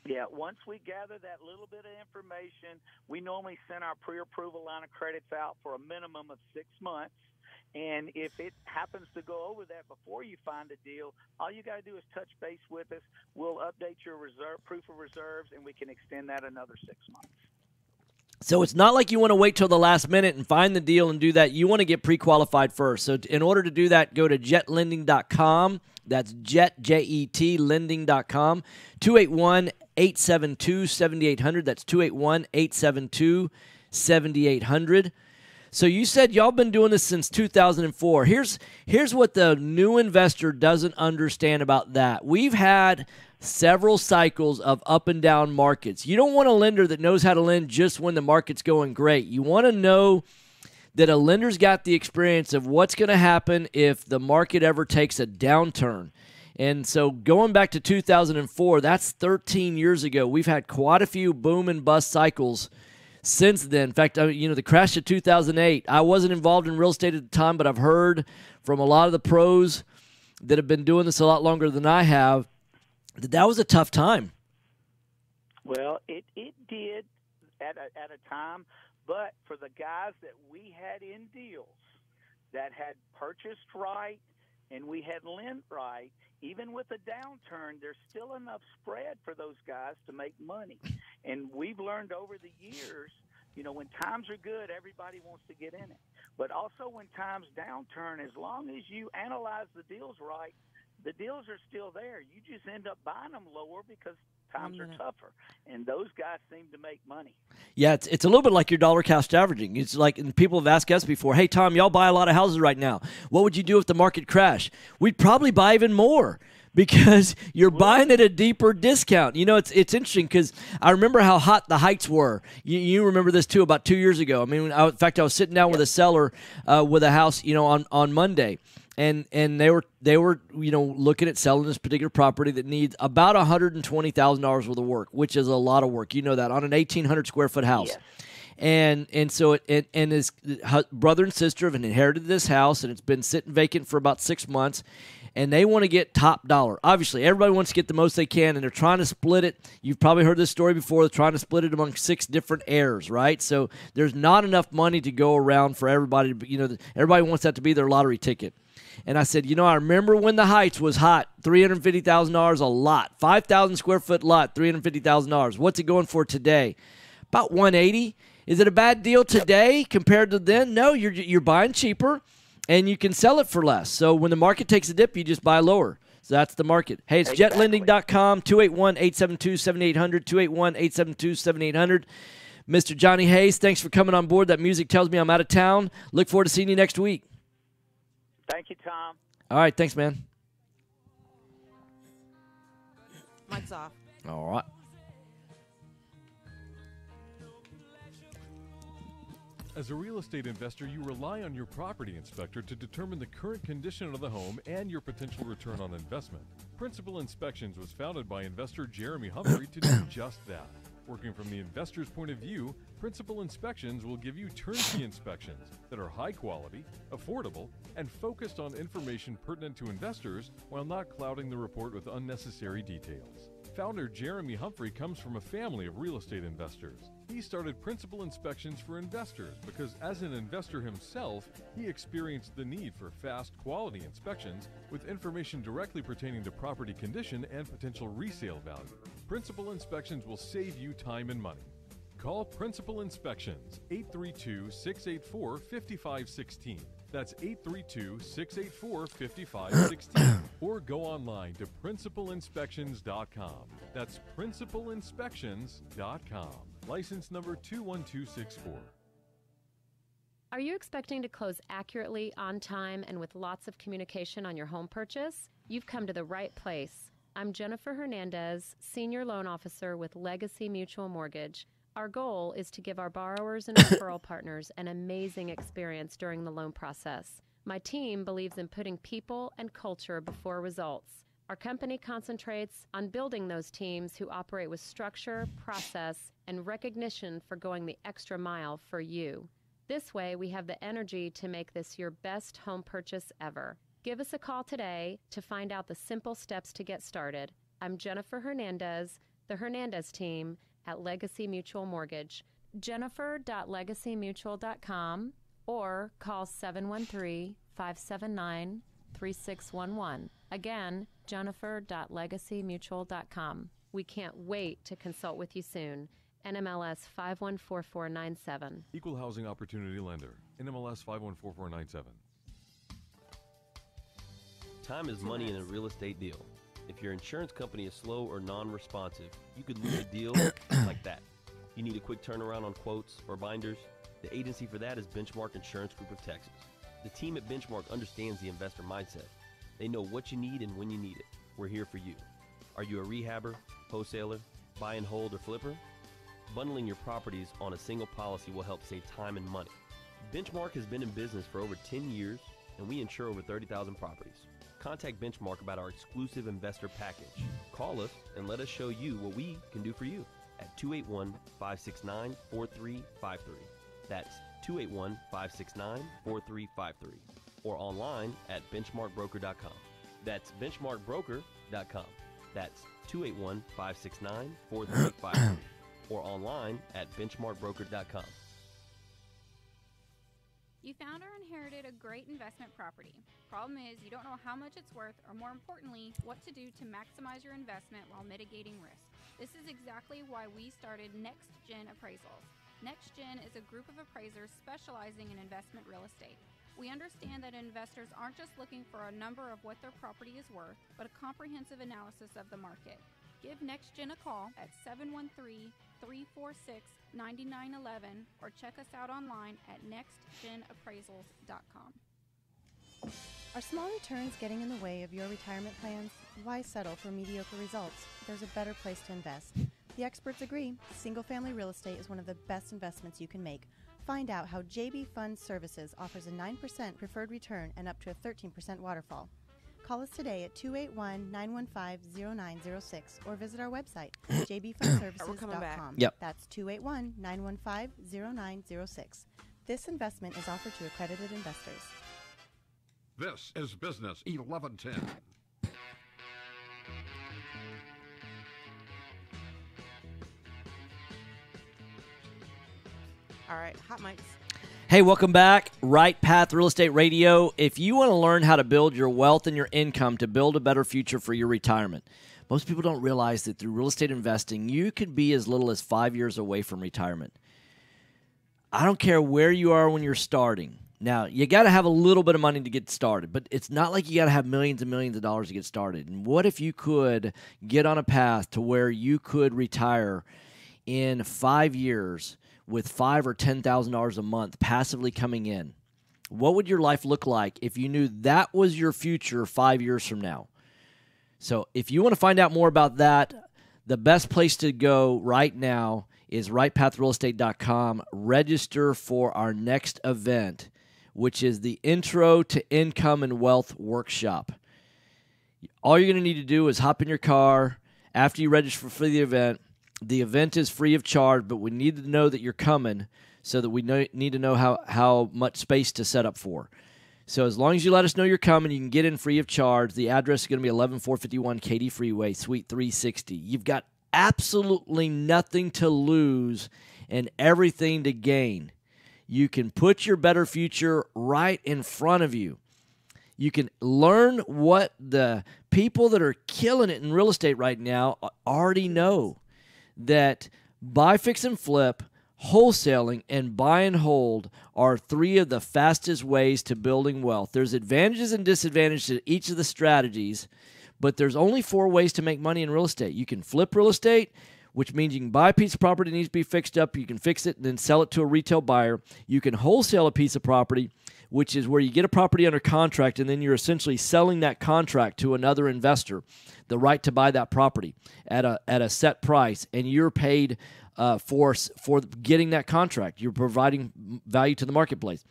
Yeah, once we gather that little bit of information, we normally send our pre-approval line of credits out for a minimum of 6 months. And if it happens to go over that before you find a deal, all you got to do is touch base with us. We'll update your proof of reserves, and we can extend that another 6 months. So it's not like you want to wait till the last minute and find the deal and do that. You want to get pre-qualified first. So in order to do that, go to jetlending.com. That's jet, J-E-T, lending.com. 281-872-7800. That's 281-872-7800. So you said y'all been doing this since 2004. Here's what the new investor doesn't understand about that. We've had several cycles of up and down markets. You don't want a lender that knows how to lend just when the market's going great. You want to know that a lender's got the experience of what's going to happen if the market ever takes a downturn. And so going back to 2004, that's 13 years ago. We've had quite a few boom and bust cycles since then. In fact, the crash of 2008, I wasn't involved in real estate at the time, but I've heard from a lot of the pros that have been doing this a lot longer than I have that was a tough time. Well, it did at a time, but for the guys that we had in deals, that had purchased right and we had lent right, even with a downturn, there's still enough spread for those guys to make money. And we've learned over the years, when times are good, everybody wants to get in it. But also when times downturn, as long as you analyze the deals right, the deals are still there. You just end up buying them lower because times are tougher, and those guys seem to make money. Yeah, it's a little bit like your dollar cost averaging. It's like, and people have asked us before, hey, Tom, y'all buy a lot of houses right now. What would you do if the market crashed? We'd probably buy even more because you're buying at a deeper discount. It's interesting because I remember how hot the heights were. You remember this too about 2 years ago. I mean, in fact, I was sitting down with a seller with a house, on Monday. And they were looking at selling this particular property that needs about $120,000 worth of work, which is a lot of work. You know that on an 1,800 square foot house. Yes. And so his brother and sister have inherited this house, and it's been sitting vacant for about 6 months. And they want to get top dollar. Obviously, everybody wants to get the most they can, and they're trying to split it. You've probably heard this story before. They're trying to split it among 6 different heirs, right? So there's not enough money to go around for everybody. Everybody wants that to be their lottery ticket. And I said, I remember when the Heights was hot, $350,000 a lot, 5,000 square foot lot, $350,000. What's it going for today? About $180,000. Is it a bad deal today compared to then? No, you're buying cheaper, and you can sell it for less. So when the market takes a dip, you just buy lower. So that's the market. Hey, it's jetlending.com, 281-872-7800, 281-872-7800. Mr. Johnny Hayes, thanks for coming on board. That music tells me I'm out of town. Look forward to seeing you next week. Thank you, Tom. All right, thanks, man. Mic's off. All right. As a real estate investor, you rely on your property inspector to determine the current condition of the home and your potential return on investment. Principal Inspections was founded by investor Jeremy Humphrey to do just that. Working from the investor's point of view, Principal Inspections will give you turnkey inspections that are high quality, affordable, and focused on information pertinent to investors while not clouding the report with unnecessary details. Founder Jeremy Humphrey comes from a family of real estate investors. He started Principal Inspections for investors because as an investor himself, he experienced the need for fast, quality inspections with information directly pertaining to property condition and potential resale value. Principal Inspections will save you time and money. Call Principal Inspections, 832-684-5516. That's 832-684-5516. Or go online to principalinspections.com. That's principalinspections.com. License number 21264. Are you expecting to close accurately, on time, and with lots of communication on your home purchase? You've come to the right place. I'm Jennifer Hernandez, Senior Loan Officer with Legacy Mutual Mortgage. Our goal is to give our borrowers and referral partners an amazing experience during the loan process. My team believes in putting people and culture before results. Our company concentrates on building those teams who operate with structure, process, and recognition for going the extra mile for you. This way, we have the energy to make this your best home purchase ever. Give us a call today to find out the simple steps to get started. I'm Jennifer Hernandez, the Hernandez team at Legacy Mutual Mortgage. Jennifer.legacymutual.com or call 713-579-3611. Again, Jennifer.legacymutual.com. We can't wait to consult with you soon. NMLS 514497. Equal Housing Opportunity Lender. NMLS 514497. Time is money in a real estate deal. If your insurance company is slow or non-responsive, you could lose a deal like that. You need a quick turnaround on quotes or binders? The agency for that is Benchmark Insurance Group of Texas. The team at Benchmark understands the investor mindset. They know what you need and when you need it. We're here for you. Are you a rehabber, wholesaler, buy and hold, or flipper? Bundling your properties on a single policy will help save time and money. Benchmark has been in business for over 10 years, and we insure over 30,000 properties. Contact Benchmark about our exclusive investor package. Call us and let us show you what we can do for you at 281-569-4353. That's 281-569-4353. Or online at benchmarkbroker.com. That's benchmarkbroker.com. That's 281-569-4353. Or online at benchmarkbroker.com. You found or inherited inherited a great investment property. Problem is, you don't know how much it's worth, or more importantly, what to do to maximize your investment while mitigating risk. This is exactly why we started Next Gen Appraisals. Next Gen is a group of appraisers specializing in investment real estate. We understand that investors aren't just looking for a number of what their property is worth, but a comprehensive analysis of the market. Give Next Gen a call at 713-346-9911 or check us out online at nextgenappraisals.com. Are small returns getting in the way of your retirement plans? Why settle for mediocre results? There's a better place to invest. The experts agree, single-family real estate is one of the best investments you can make. Find out how JB Fund Services offers a 9% preferred return and up to a 13% waterfall. Call us today at 281-915-0906 or visit our website, jbfundservices.com. Yep. That's 281-915-0906. This investment is offered to accredited investors. This is Business 1110. All right, hot mics. Hey, welcome back. Right Path Real Estate Radio. If you want to learn how to build your wealth and your income to build a better future for your retirement, most people don't realize that through real estate investing, you could be as little as 5 years away from retirement. I don't care where you are when you're starting. Now, you got to have a little bit of money to get started, but it's not like you got to have millions and millions of dollars to get started. And what if you could get on a path to where you could retire in 5 years with $5,000 or $10,000 a month passively coming in? What would your life look like if you knew that was your future 5 years from now? So if you want to find out more about that, the best place to go right now is rightpathrealestate.com. Register for our next event, which is the Intro to Income and Wealth Workshop. All you're going to need to do is hop in your car after you register for the event. The event is free of charge, but we need to know that you're coming so that we need to know how much space to set up for. So as long as you let us know you're coming, you can get in free of charge. The address is going to be 11451 Katy Freeway, Suite 360. You've got absolutely nothing to lose and everything to gain. You can put your better future right in front of you. You can learn what the people that are killing it in real estate right now already know. That buy, fix, and flip, wholesaling, and buy and hold are three of the fastest ways to building wealth. There's advantages and disadvantages to each of the strategies, but there's only 4 ways to make money in real estate. You can flip real estate, which means you can buy a piece of property that needs to be fixed up. You can fix it and then sell it to a retail buyer. You can wholesale a piece of property, which is where you get a property under contract and then you're essentially selling that contract to another investor, the right to buy that property at a set price, and you're paid for getting that contract. You're providing value to the marketplace.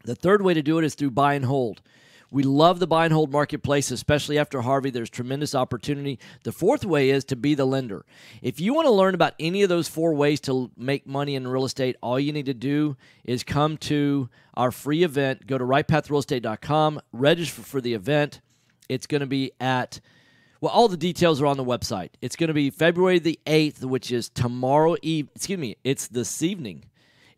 The third way to do it is through buy and hold. We love the buy and hold marketplace, especially after Harvey. There's tremendous opportunity. The fourth way is to be the lender. If you want to learn about any of those 4 ways to make money in real estate, all you need to do is come to our free event. Go to rightpathrealestate.com, register for the event. It's going to be at, well, all the details are on the website. It's going to be February the 8th, which is tomorrow it's this evening.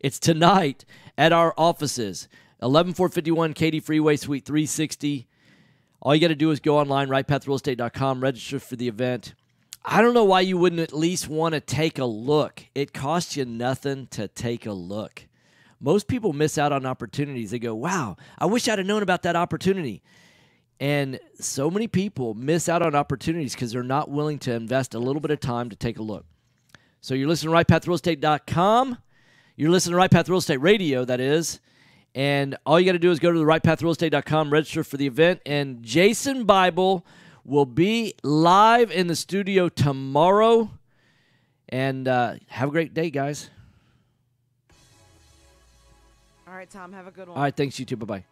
It's tonight at our offices. 11451 Katy Freeway, Suite 360. All you got to do is go online, rightpathrealestate.com, register for the event. I don't know why you wouldn't at least want to take a look. It costs you nothing to take a look. Most people miss out on opportunities. They go, wow, I wish I'd have known about that opportunity. And so many people miss out on opportunities because they're not willing to invest a little bit of time to take a look. So you're listening to rightpathrealestate.com. You're listening to Right Path Real Estate Radio, that is. And all you got to do is go to the rightpathrealestate.com, register for the event, and Jason Bible will be live in the studio tomorrow. And have a great day, guys. All right, Tom, have a good one. All right, thanks, you too. Bye-bye.